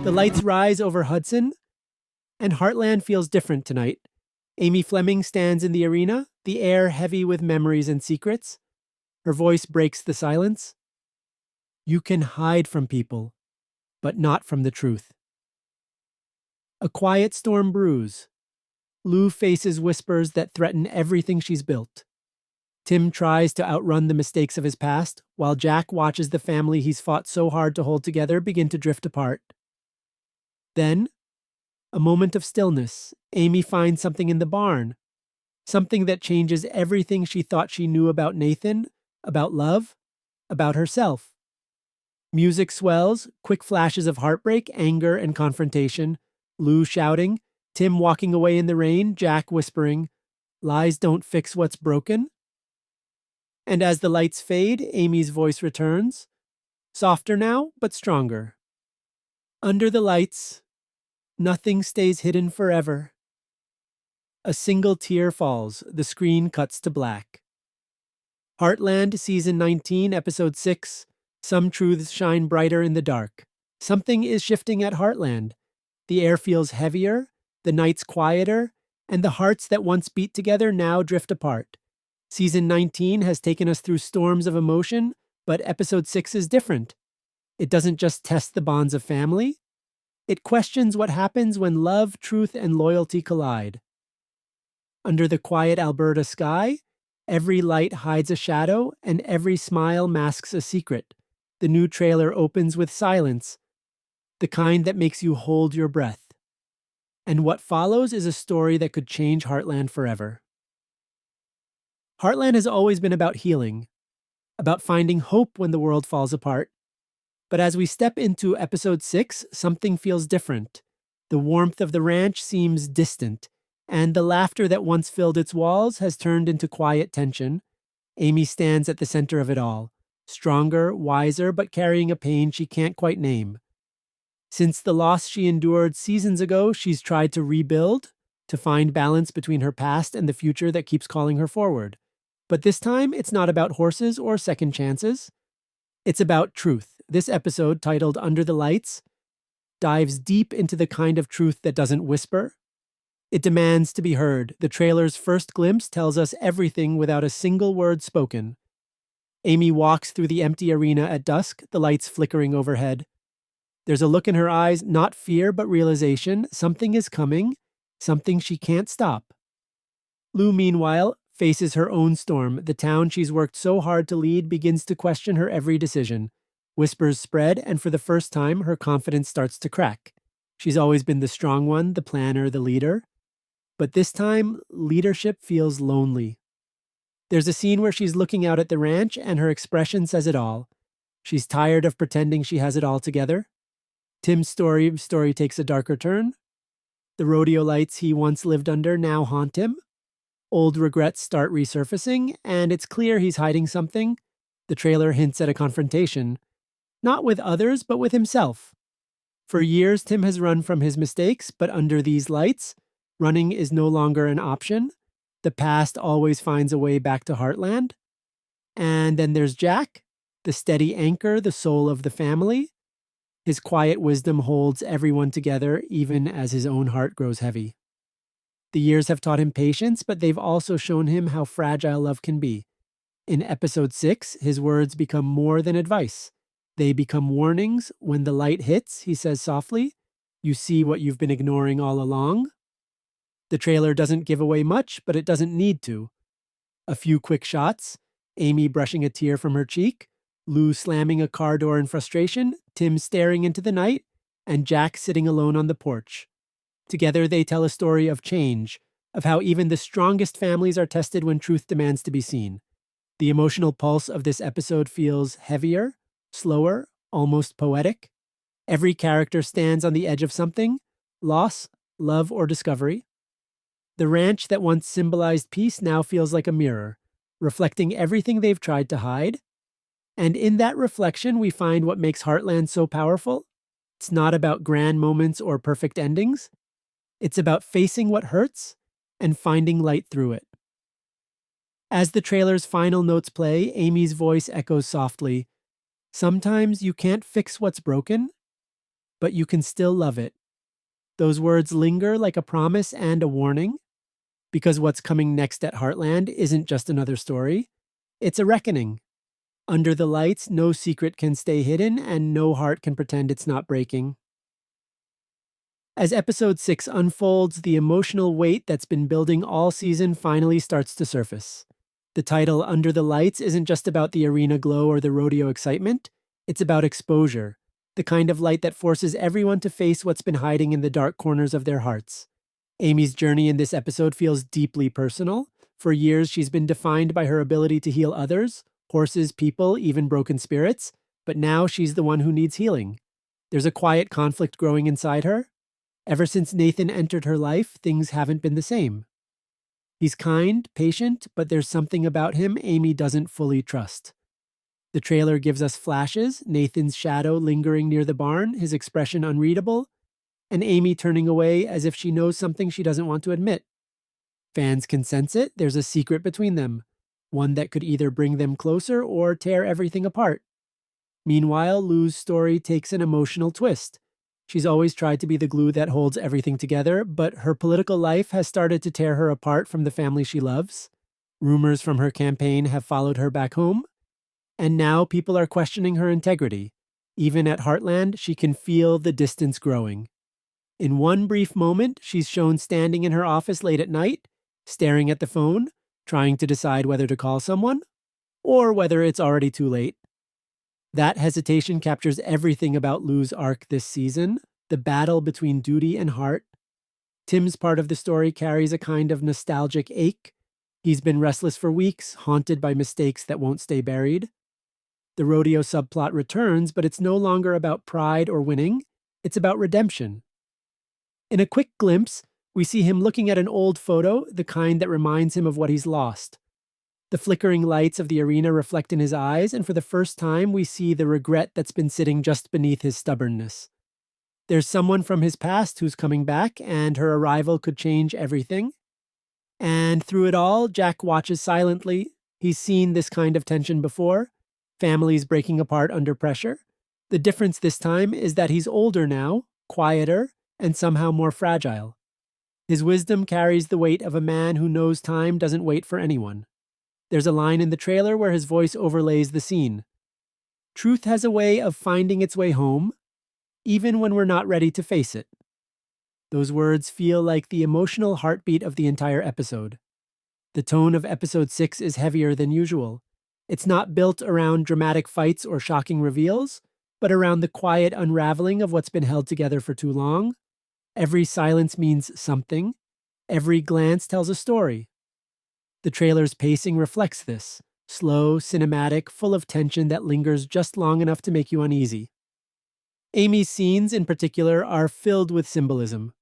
The lights rise over Hudson, and Heartland feels different tonight. Amy Fleming stands in the arena, the air heavy with memories and secrets. Her voice breaks the silence. You can hide from people, but not from the truth. A quiet storm brews. Lou faces whispers that threaten everything she's built. Tim tries to outrun the mistakes of his past, while Jack watches the family he's fought so hard to hold together begin to drift apart. Then, a moment of stillness. Amy finds something in the barn. Something that changes everything she thought she knew about Nathan, about love, about herself. Music swells, quick flashes of heartbreak, anger, and confrontation. Lou shouting, Tim walking away in the rain, Jack whispering, "Lies don't fix what's broken." And as the lights fade, Amy's voice returns. Softer now, but stronger. Under the lights, nothing stays hidden forever. A single tear falls, the screen cuts to black. Heartland, Season 19, Episode 6. Some truths shine brighter in the dark. Something is shifting at Heartland. The air feels heavier, the nights quieter, and the hearts that once beat together now drift apart. Season 19 has taken us through storms of emotion, but Episode 6 is different. It doesn't just test the bonds of family. It questions what happens when love, truth, and loyalty collide. Under the quiet Alberta sky, every light hides a shadow and every smile masks a secret. The new trailer opens with silence, the kind that makes you hold your breath. And what follows is a story that could change Heartland forever. Heartland has always been about healing, about finding hope when the world falls apart. But as we step into Episode 6, something feels different. The warmth of the ranch seems distant, and the laughter that once filled its walls has turned into quiet tension. Amy stands at the center of it all, stronger, wiser, but carrying a pain she can't quite name. Since the loss she endured seasons ago, she's tried to rebuild, to find balance between her past and the future that keeps calling her forward. But this time, it's not about horses or second chances. It's about truth. This episode, titled Under the Lights, dives deep into the kind of truth that doesn't whisper. It demands to be heard. The trailer's first glimpse tells us everything without a single word spoken. Amy walks through the empty arena at dusk, the lights flickering overhead. There's a look in her eyes, not fear but realization. Something is coming, something she can't stop. Lou, meanwhile, faces her own storm. The town she's worked so hard to lead begins to question her every decision. Whispers spread, and for the first time, her confidence starts to crack. She's always been the strong one, the planner, the leader. But this time, leadership feels lonely. There's a scene where she's looking out at the ranch, and her expression says it all. She's tired of pretending she has it all together. Tim's story takes a darker turn. The rodeo lights he once lived under now haunt him. Old regrets start resurfacing, and it's clear he's hiding something. The trailer hints at a confrontation. Not with others, but with himself. For years, Tim has run from his mistakes, but under these lights, running is no longer an option. The past always finds a way back to Heartland. And then there's Jack, the steady anchor, the soul of the family. His quiet wisdom holds everyone together, even as his own heart grows heavy. The years have taught him patience, but they've also shown him how fragile love can be. In Episode 6, his words become more than advice. They become warnings. When the light hits, he says softly, "You see what you've been ignoring all along." The trailer doesn't give away much, but it doesn't need to. A few quick shots, Amy brushing a tear from her cheek, Lou slamming a car door in frustration, Tim staring into the night, and Jack sitting alone on the porch. Together they tell a story of change, of how even the strongest families are tested when truth demands to be seen. The emotional pulse of this episode feels heavier, slower, almost poetic. Every character stands on the edge of something, loss, love, or discovery. The ranch that once symbolized peace now feels like a mirror, reflecting everything they've tried to hide. And in that reflection, we find what makes Heartland so powerful. It's not about grand moments or perfect endings. It's about facing what hurts and finding light through it. As the trailer's final notes play, Amy's voice echoes softly. Sometimes you can't fix what's broken. but you can still love it. Those words linger like a promise and a warning, because what's coming next at Heartland isn't just another story, it's a reckoning. Under the lights, no secret can stay hidden, and no heart can pretend it's not breaking. As episode 6 unfolds, the emotional weight that's been building all season finally starts to surface. The title, Under the Lights, isn't just about the arena glow or the rodeo excitement, it's about exposure, the kind of light that forces everyone to face what's been hiding in the dark corners of their hearts. Amy's journey in this episode feels deeply personal. For years, she's been defined by her ability to heal others, horses, people, even broken spirits, but now she's the one who needs healing. There's a quiet conflict growing inside her. Ever since Nathan entered her life, things haven't been the same. He's kind, patient, but there's something about him Amy doesn't fully trust. The trailer gives us flashes, Nathan's shadow lingering near the barn, his expression unreadable, and Amy turning away as if she knows something she doesn't want to admit. Fans can sense it, there's a secret between them, one that could either bring them closer or tear everything apart. Meanwhile, Lou's story takes an emotional twist. She's always tried to be the glue that holds everything together, but her political life has started to tear her apart from the family she loves. Rumors from her campaign have followed her back home, and now people are questioning her integrity. Even at Heartland, she can feel the distance growing. In one brief moment, she's shown standing in her office late at night, staring at the phone, trying to decide whether to call someone, or whether it's already too late. That hesitation captures everything about Lou's arc this season, the battle between duty and heart. Tim's part of the story carries a kind of nostalgic ache. He's been restless for weeks, haunted by mistakes that won't stay buried. The rodeo subplot returns, but it's no longer about pride or winning, it's about redemption. In a quick glimpse, we see him looking at an old photo, the kind that reminds him of what he's lost. The flickering lights of the arena reflect in his eyes, and for the first time, we see the regret that's been sitting just beneath his stubbornness. There's someone from his past who's coming back, and her arrival could change everything. And through it all, Jack watches silently. He's seen this kind of tension before, families breaking apart under pressure. The difference this time is that he's older now, quieter, and somehow more fragile. His wisdom carries the weight of a man who knows time doesn't wait for anyone. There's a line in the trailer where his voice overlays the scene. Truth has a way of finding its way home, even when we're not ready to face it. Those words feel like the emotional heartbeat of the entire episode. The tone of episode 6 is heavier than usual. It's not built around dramatic fights or shocking reveals, but around the quiet unraveling of what's been held together for too long. Every silence means something. Every glance tells a story. The trailer's pacing reflects this, slow, cinematic, full of tension that lingers just long enough to make you uneasy. Amy's scenes, in particular, are filled with symbolism.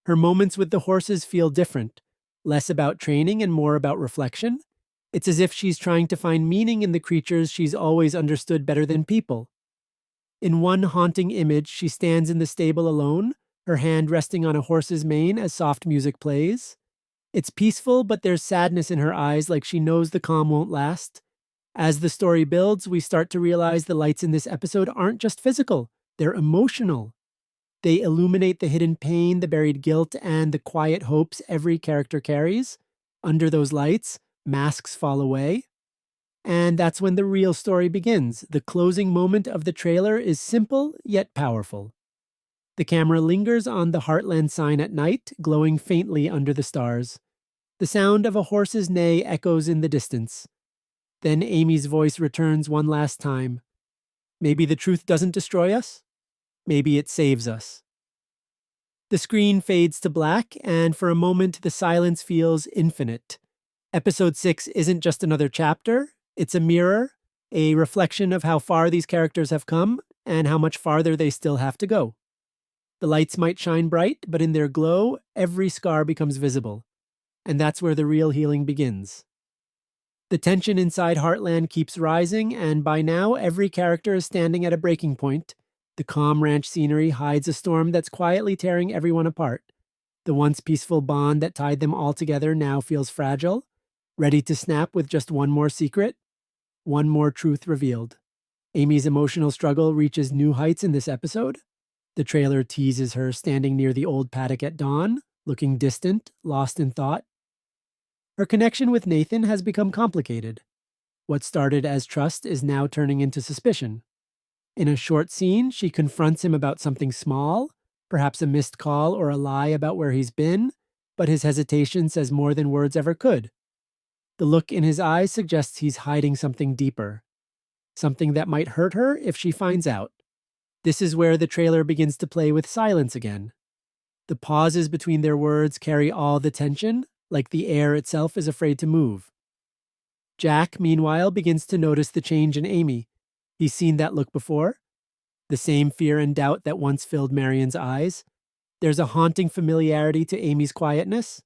Her moments with the horses feel different, less about training and more about reflection. It's as if she's trying to find meaning in the creatures she's always understood better than people. In one haunting image, she stands in the stable alone, her hand resting on a horse's mane as soft music plays. It's peaceful, but there's sadness in her eyes, like she knows the calm won't last. As the story builds, we start to realize the lights in this episode aren't just physical, they're emotional. They illuminate the hidden pain, the buried guilt, and the quiet hopes every character carries. Under those lights, masks fall away. And that's when the real story begins. The closing moment of the trailer is simple yet powerful. The camera lingers on the Heartland sign at night, glowing faintly under the stars. The sound of a horse's neigh echoes in the distance. Then Amy's voice returns one last time. Maybe the truth doesn't destroy us. Maybe it saves us. The screen fades to black, and for a moment the silence feels infinite. Episode 6 isn't just another chapter, it's a mirror, a reflection of how far these characters have come and how much farther they still have to go. The lights might shine bright, but in their glow, every scar becomes visible. And that's where the real healing begins. The tension inside Heartland keeps rising, and by now every character is standing at a breaking point. The calm ranch scenery hides a storm that's quietly tearing everyone apart. The once peaceful bond that tied them all together now feels fragile, ready to snap with just one more secret, one more truth revealed. Amy's emotional struggle reaches new heights in this episode. The trailer teases her standing near the old paddock at dawn, looking distant, lost in thought. Her connection with Nathan has become complicated. What started as trust is now turning into suspicion. In a short scene, she confronts him about something small, perhaps a missed call or a lie about where he's been, but his hesitation says more than words ever could. The look in his eyes suggests he's hiding something deeper, something that might hurt her if she finds out. This is where the trailer begins to play with silence again. The pauses between their words carry all the tension, like the air itself is afraid to move. Jack, meanwhile, begins to notice the change in Amy. He's seen that look before. The same fear and doubt that once filled Marion's eyes. There's a haunting familiarity to Amy's quietness.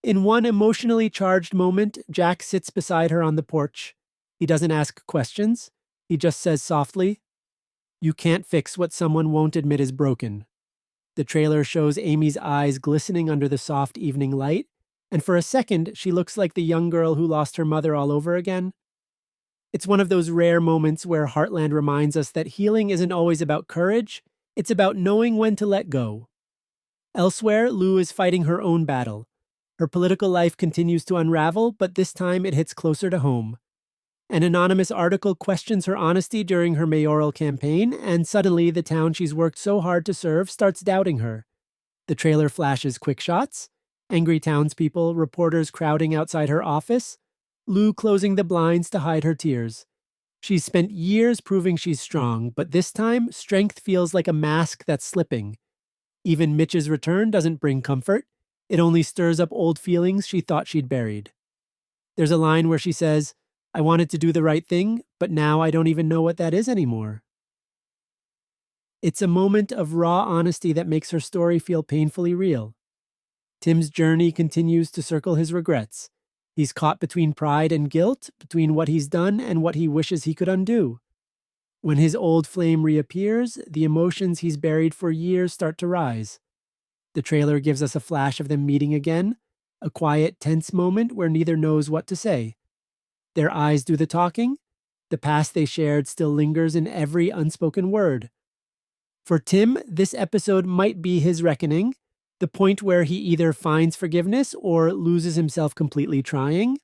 In one emotionally charged moment, Jack sits beside her on the porch. He doesn't ask questions. He just says softly, "You can't fix what someone won't admit is broken." The trailer shows Amy's eyes glistening under the soft evening light, and for a second, she looks like the young girl who lost her mother all over again. It's one of those rare moments where Heartland reminds us that healing isn't always about courage, it's about knowing when to let go. Elsewhere, Lou is fighting her own battle. Her political life continues to unravel, but this time it hits closer to home. An anonymous article questions her honesty during her mayoral campaign, and suddenly the town she's worked so hard to serve starts doubting her. The trailer flashes quick shots, angry townspeople, reporters crowding outside her office, Lou closing the blinds to hide her tears. She's spent years proving she's strong, but this time, strength feels like a mask that's slipping. Even Mitch's return doesn't bring comfort. It only stirs up old feelings she thought she'd buried. There's a line where she says, "I wanted to do the right thing, but now I don't even know what that is anymore." It's a moment of raw honesty that makes her story feel painfully real. Tim's journey continues to circle his regrets. He's caught between pride and guilt, between what he's done and what he wishes he could undo. When his old flame reappears, the emotions he's buried for years start to rise. The trailer gives us a flash of them meeting again, a quiet, tense moment where neither knows what to say. Their eyes do the talking. The past they shared still lingers in every unspoken word. For Tim, this episode might be his reckoning, the point where he either finds forgiveness or loses himself completely trying.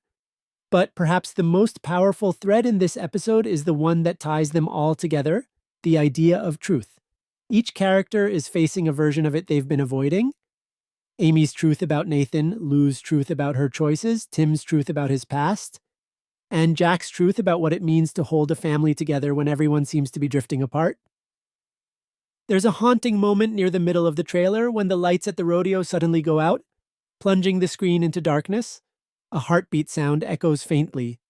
But perhaps the most powerful thread in this episode is the one that ties them all together, the idea of truth. Each character is facing a version of it they've been avoiding. Amy's truth about Nathan, Lou's truth about her choices, Tim's truth about his past, and Jack's truth about what it means to hold a family together when everyone seems to be drifting apart. There's a haunting moment near the middle of the trailer when the lights at the rodeo suddenly go out, plunging the screen into darkness. A heartbeat sound echoes faintly.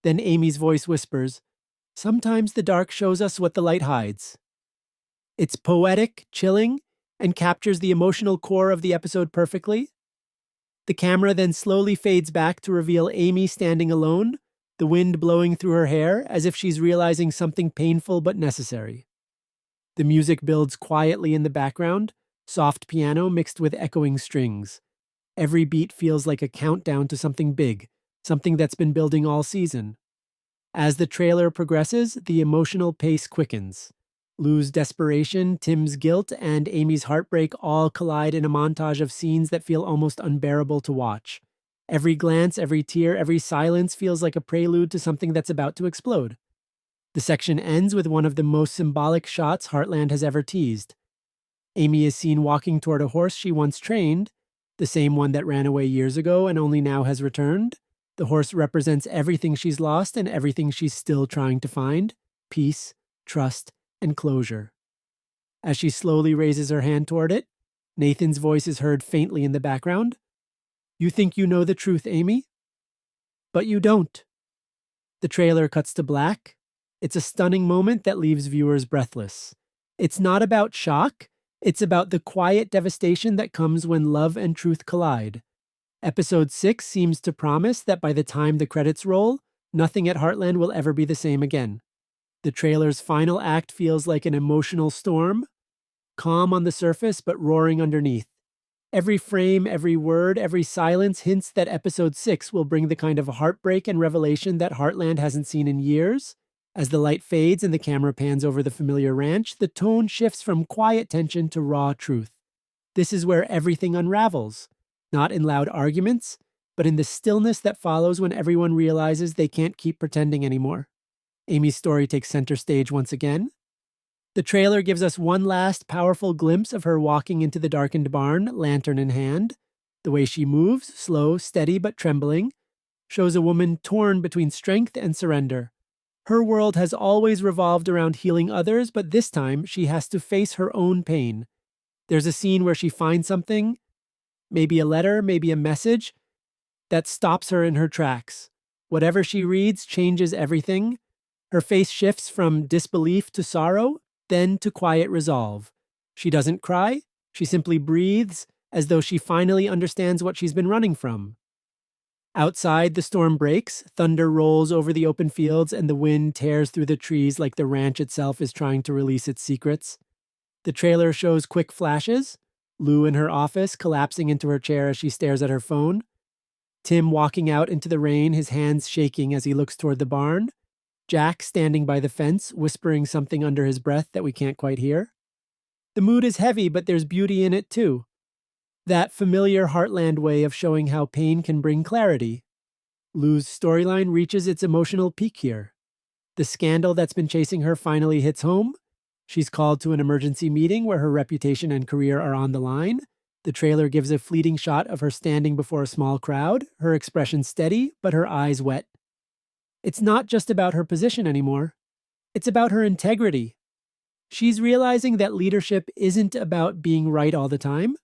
Then Amy's voice whispers, "Sometimes the dark shows us what the light hides." It's poetic, chilling, and captures the emotional core of the episode perfectly. The camera then slowly fades back to reveal Amy standing alone, the wind blowing through her hair as if she's realizing something painful but necessary. The music builds quietly in the background, soft piano mixed with echoing strings. Every beat feels like a countdown to something big, something that's been building all season. As the trailer progresses, the emotional pace quickens. Lou's desperation, Tim's guilt, and Amy's heartbreak all collide in a montage of scenes that feel almost unbearable to watch. Every glance, every tear, every silence feels like a prelude to something that's about to explode. The section ends with one of the most symbolic shots Heartland has ever teased. Amy is seen walking toward a horse she once trained, the same one that ran away years ago and only now has returned. The horse represents everything she's lost and everything she's still trying to find: peace, trust, and closure. As she slowly raises her hand toward it, Nathan's voice is heard faintly in the background. "You think you know the truth, Amy? But you don't." The trailer cuts to black. It's a stunning moment that leaves viewers breathless. It's not about shock, it's about the quiet devastation that comes when love and truth collide. Episode 6 seems to promise that by the time the credits roll, nothing at Heartland will ever be the same again. The trailer's final act feels like an emotional storm, calm on the surface but roaring underneath. Every frame, every word, every silence hints that episode 6 will bring the kind of heartbreak and revelation that Heartland hasn't seen in years. As the light fades and the camera pans over the familiar ranch, the tone shifts from quiet tension to raw truth. This is where everything unravels, not in loud arguments, but in the stillness that follows when everyone realizes they can't keep pretending anymore. Amy's story takes center stage once again. The trailer gives us one last powerful glimpse of her walking into the darkened barn, lantern in hand. The way she moves, slow, steady, but trembling, shows a woman torn between strength and surrender. Her world has always revolved around healing others, but this time she has to face her own pain. There's a scene where she finds something, maybe a letter, maybe a message, that stops her in her tracks. Whatever she reads changes everything. Her face shifts from disbelief to sorrow, then to quiet resolve. She doesn't cry, she simply breathes, as though she finally understands what she's been running from. Outside, the storm breaks, thunder rolls over the open fields, and the wind tears through the trees like the ranch itself is trying to release its secrets. The trailer shows quick flashes: Lou in her office, collapsing into her chair as she stares at her phone; Tim walking out into the rain, his hands shaking as he looks toward the barn; Jack standing by the fence, whispering something under his breath that we can't quite hear. The mood is heavy, but there's beauty in it too. That familiar Heartland way of showing how pain can bring clarity. Lou's storyline reaches its emotional peak here. The scandal that's been chasing her finally hits home. She's called to an emergency meeting where her reputation and career are on the line. The trailer gives a fleeting shot of her standing before a small crowd, her expression steady, but her eyes wet. It's not just about her position anymore. It's about her integrity. She's realizing that leadership isn't about being right all the time.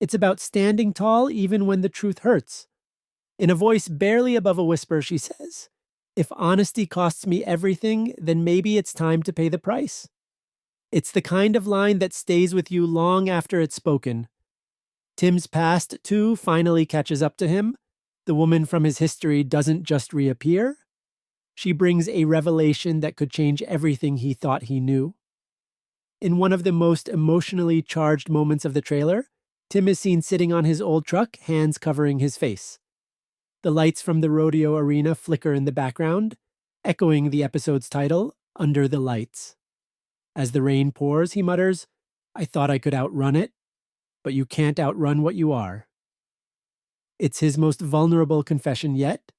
It's about standing tall even when the truth hurts. In a voice barely above a whisper, she says, "If honesty costs me everything, then maybe it's time to pay the price." It's the kind of line that stays with you long after it's spoken. Tim's past, too, finally catches up to him. The woman from his history doesn't just reappear. She brings a revelation that could change everything he thought he knew. In one of the most emotionally charged moments of the trailer, Tim is seen sitting on his old truck, hands covering his face. The lights from the rodeo arena flicker in the background, echoing the episode's title, Under the Lights. As the rain pours, he mutters, "I thought I could outrun it, but you can't outrun what you are." It's his most vulnerable confession yet,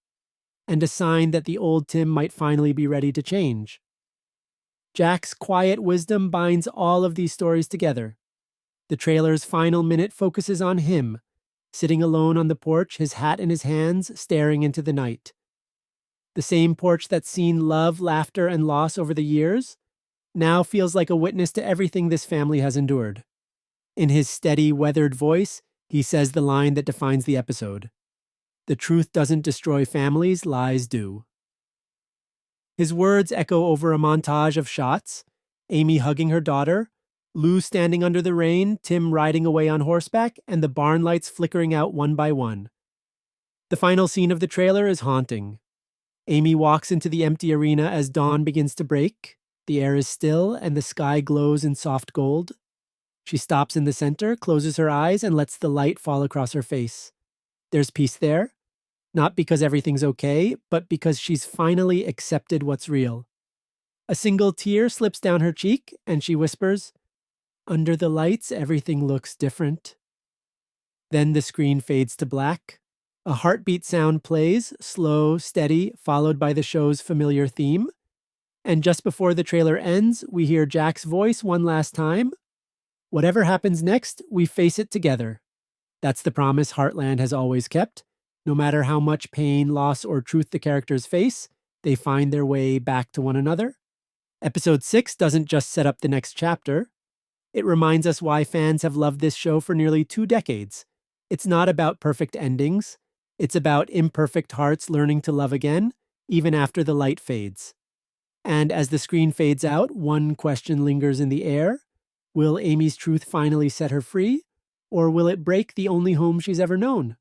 and a sign that the old Tim might finally be ready to change. Jack's quiet wisdom binds all of these stories together. The trailer's final minute focuses on him, sitting alone on the porch, his hat in his hands, staring into the night. The same porch that's seen love, laughter, and loss over the years now feels like a witness to everything this family has endured. In his steady, weathered voice, he says the line that defines the episode: "The truth doesn't destroy families, lies do." His words echo over a montage of shots: Amy hugging her daughter, Lou standing under the rain, Tim riding away on horseback, and the barn lights flickering out one by one. The final scene of the trailer is haunting. Amy walks into the empty arena as dawn begins to break. The air is still, and the sky glows in soft gold. She stops in the center, closes her eyes, and lets the light fall across her face. There's peace there, not because everything's okay, but because she's finally accepted what's real. A single tear slips down her cheek, and she whispers, "Under the lights, everything looks different." Then the screen fades to black. A heartbeat sound plays, slow, steady, followed by the show's familiar theme. And just before the trailer ends, we hear Jack's voice one last time. "Whatever happens next, we face it together." That's the promise Heartland has always kept. No matter how much pain, loss, or truth the characters face, they find their way back to one another. Episode 6 doesn't just set up the next chapter. It reminds us why fans have loved this show for nearly 2 decades. It's not about perfect endings. It's about imperfect hearts learning to love again, even after the light fades. And as the screen fades out, one question lingers in the air. Will Amy's truth finally set her free? Or will it break the only home she's ever known?